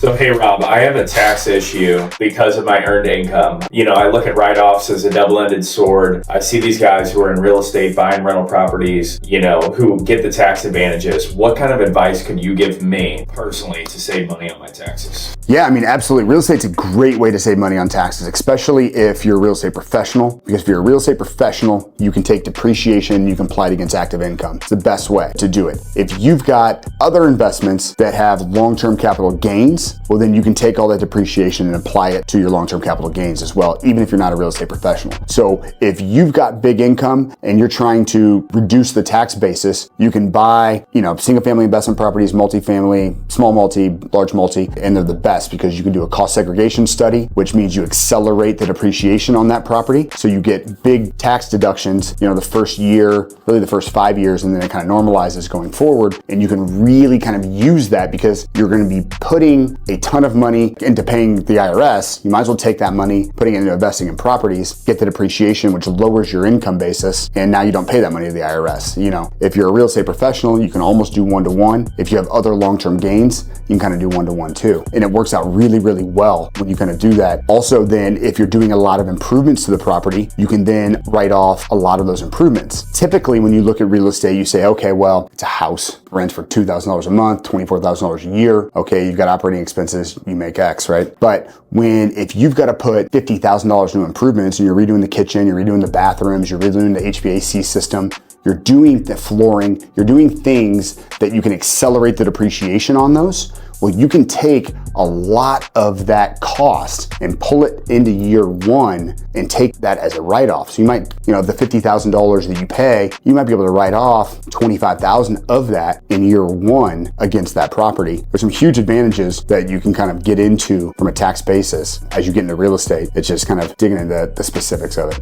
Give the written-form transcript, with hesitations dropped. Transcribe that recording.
So, hey, Rob, I have a tax issue because of my earned income. I look at write-offs as a double-ended sword. I see these guys who are in real estate buying rental properties, who get the tax advantages. What kind of advice could you give me personally to save money on my taxes? Yeah, absolutely. Real estate's a great way to save money on taxes, especially if you're a real estate professional. Because if you're a real estate professional, you can take depreciation, you can apply it against active income. It's the best way to do it. If you've got other investments that have long-term capital gains, well, then you can take all that depreciation and apply it to your long-term capital gains as well, even if you're not a real estate professional. So if you've got big income and you're trying to reduce the tax basis, you can buy, single-family investment properties, multifamily, small multi, large multi, and they're the best because you can do a cost segregation study, which means you accelerate the depreciation on that property. So you get big tax deductions, the first year, really the first 5 years, and then it kind of normalizes going forward. And you can really kind of use that because you're going to be putting a ton of money into paying the IRS. You might as well take that money, putting it into investing in properties, get the depreciation, which lowers your income basis. And now you don't pay that money to the IRS. If you're a real estate professional, you can almost do one-to-one. If you have other long-term gains, you can kind of do one-to-one too. And it works out really, really well when you kind of do that. Also then, if you're doing a lot of improvements to the property, you can then write off a lot of those improvements. Typically, when you look at real estate, you say, okay, well, it's a house, rent for $2,000 a month, $24,000 a year. Okay, you've got operating expenses, you make X, right? But if you've got to put $50,000 into improvements and you're redoing the kitchen, you're redoing the bathrooms, you're redoing the HVAC system, you're doing the flooring, you're doing things that you can accelerate the depreciation on those. Well, you can take a lot of that cost and pull it into year one and take that as a write-off. So you might, the $50,000 that you pay, you might be able to write off $25,000 of that in year one against that property. There's some huge advantages that you can kind of get into from a tax basis as you get into real estate. It's just kind of digging into the specifics of it.